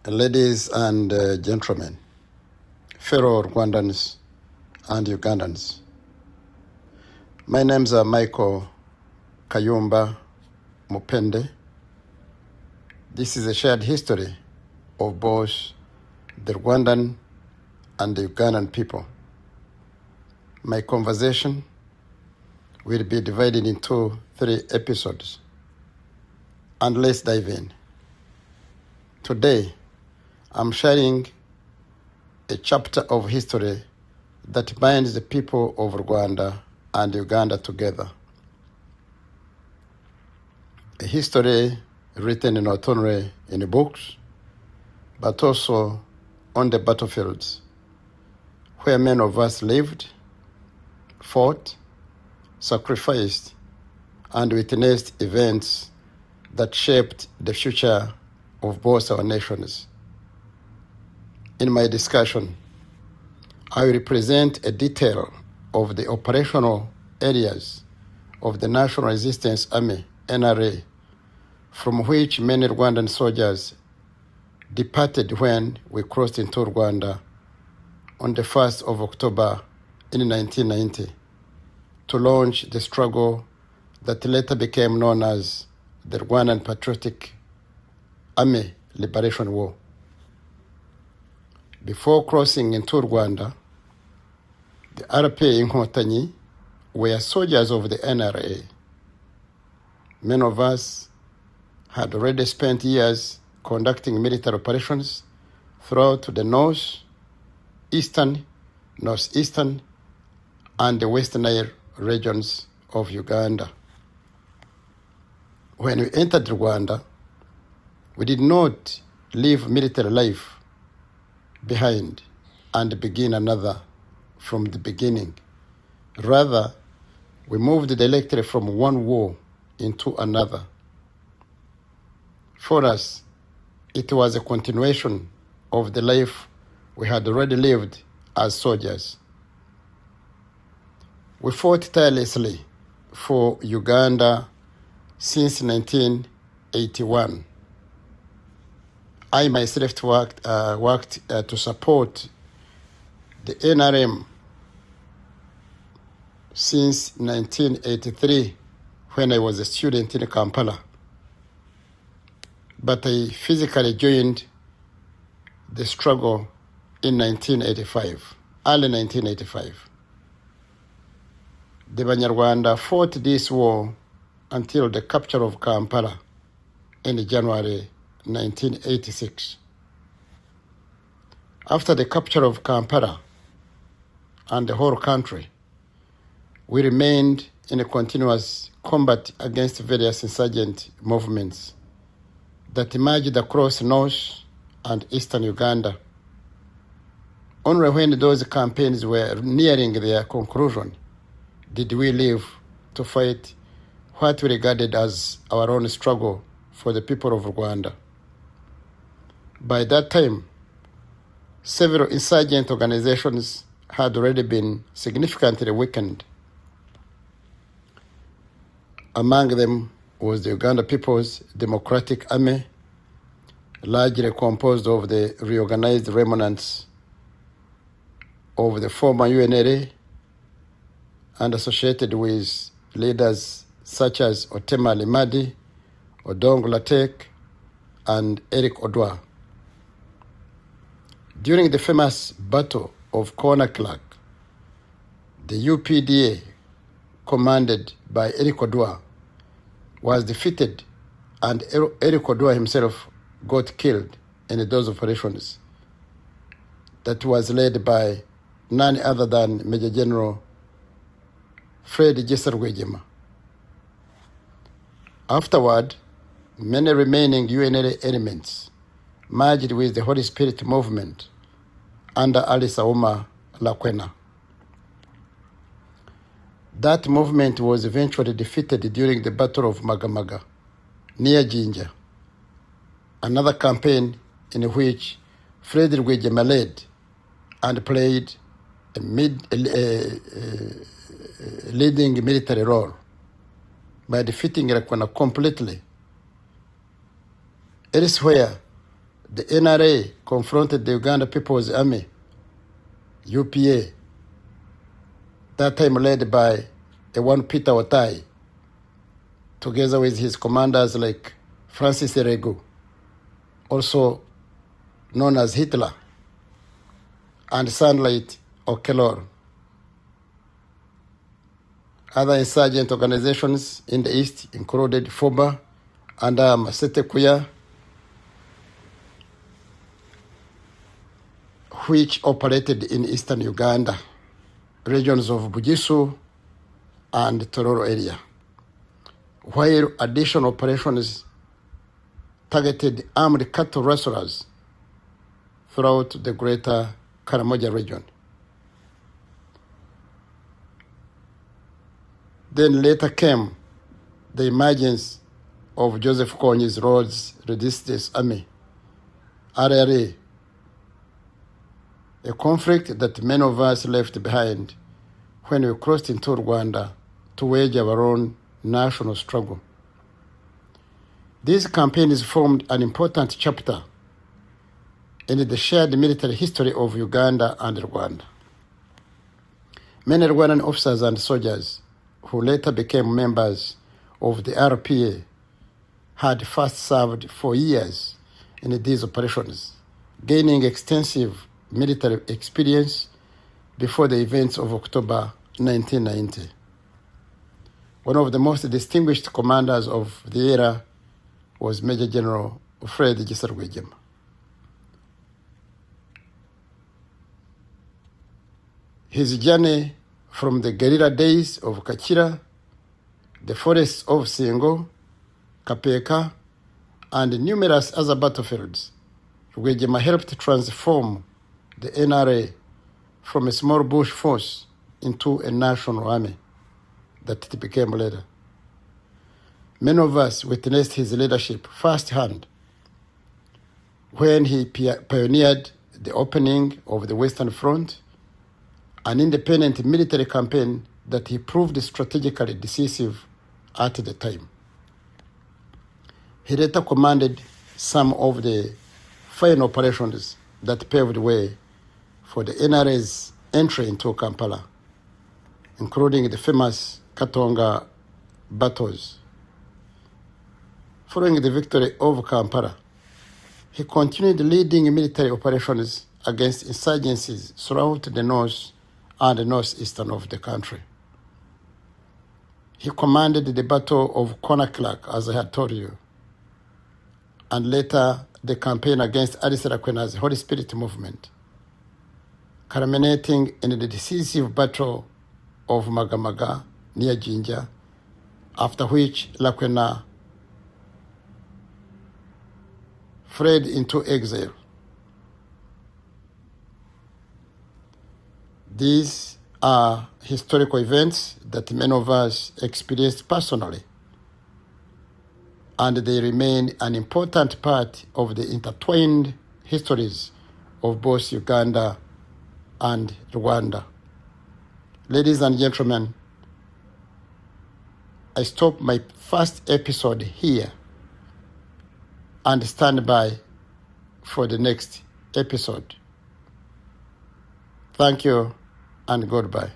Ladies and gentlemen, fellow Rwandans and Ugandans, my names are Michael Kayumba Mupende. This is a shared history of both the Rwandan and the Ugandan people. My conversation will be divided into 3 episodes. And let's dive in. Today, I'm sharing a chapter of history that binds the people of Rwanda and Uganda together. A history written not only in books, but also on the battlefields, where many of us lived, fought, sacrificed, and witnessed events that shaped the future of both our nations. In my discussion, I will present a detail of the operational areas of the National Resistance Army, NRA, from which many Rwandan soldiers departed when we crossed into Rwanda on the 1st of October in 1990 to launch the struggle that later became known as the Rwandan Patriotic Army Liberation War. Before crossing into Rwanda, the RPA Inkotanyi were soldiers of the NRA. Many of us had already spent years conducting military operations throughout the North, Eastern, Northeastern, and the West Nile regions of Uganda. When we entered Rwanda, we did not leave military life behind and begin another from the beginning. Rather, we moved directly from one war into another. For us, it was a continuation of the life we had already lived as soldiers. We fought tirelessly for Uganda since 1981. I myself worked to support the NRM since 1983 when I was a student in Kampala. But I physically joined the struggle in 1985, early 1985. The Banyarwanda fought this war until the capture of Kampala in January 1986. After the capture of Kampala and the whole country, we remained in a continuous combat against various insurgent movements that emerged across North and Eastern Uganda. Only when those campaigns were nearing their conclusion did we leave to fight what we regarded as our own struggle for the people of Rwanda. By that time, several insurgent organizations had already been significantly weakened. Among them was the Uganda People's Democratic Army, largely composed of the reorganized remnants of the former UNRA and associated with leaders such as Otema Limadi, Odong Latek, and Eric Odwa. During the famous Battle of Conakry, the UPDA, commanded by Eric Odwa, was defeated, and Eric Odwa himself got killed in those operations that was led by none other than Major General Fred Rwigyema. Afterward, many remaining UNRA elements merged with the Holy Spirit movement under Alice Auma Lakwena. That movement was eventually defeated during the Battle of Magamaga, near Jinja, another campaign in which Fred Rwigyema led and played a leading military role by defeating Lakwena completely. Elsewhere, the NRA confronted the Uganda People's Army, UPA, that time led by the one Peter Otai, together with his commanders like Francis Eregu, also known as Hitler, and Sunlight Okelor. Other insurgent organizations in the east included FOBA under Masete Kuya, which operated in eastern Uganda, regions of Bugisu and Tororo area, while additional operations targeted armed cattle rustlers throughout the greater Karamoja region. Then later came the emergence of Joseph Kony's Rhodes Resistance Army, RRA, a conflict that many of us left behind when we crossed into Rwanda to wage our own national struggle. These campaigns formed an important chapter in the shared military history of Uganda and Rwanda. Many Rwandan officers and soldiers who later became members of the RPA had first served for years in these operations, gaining extensive military experience before the events of October 1990. One of the most distinguished commanders of the era was Major General Fred Rwigyema. His journey from the guerrilla days of Kachira, the forests of Singo, Kapeka, and numerous other battlefields, Rwigyema helped transform the NRA from a small bush force into a national army that it became later. Many of us witnessed his leadership firsthand when he pioneered the opening of the Western Front, an independent military campaign that he proved strategically decisive at the time. He later commanded some of the final operations that paved the way for the NRA's entry into Kampala, including the famous Katonga battles. Following the victory of Kampala, he continued leading military operations against insurgencies throughout the north and northeastern of the country. He commanded the Battle of Conakry, as I had told you, and later the campaign against Addis Rakwena's Holy Spirit movement, culminating in the decisive Battle of Magamaga near Jinja, after which Lakwena fled into exile. These are historical events that many of us experienced personally, and they remain an important part of the intertwined histories of both Uganda and Rwanda. Ladies and gentlemen, I stop my first episode here and stand by for the next episode. Thank you and goodbye.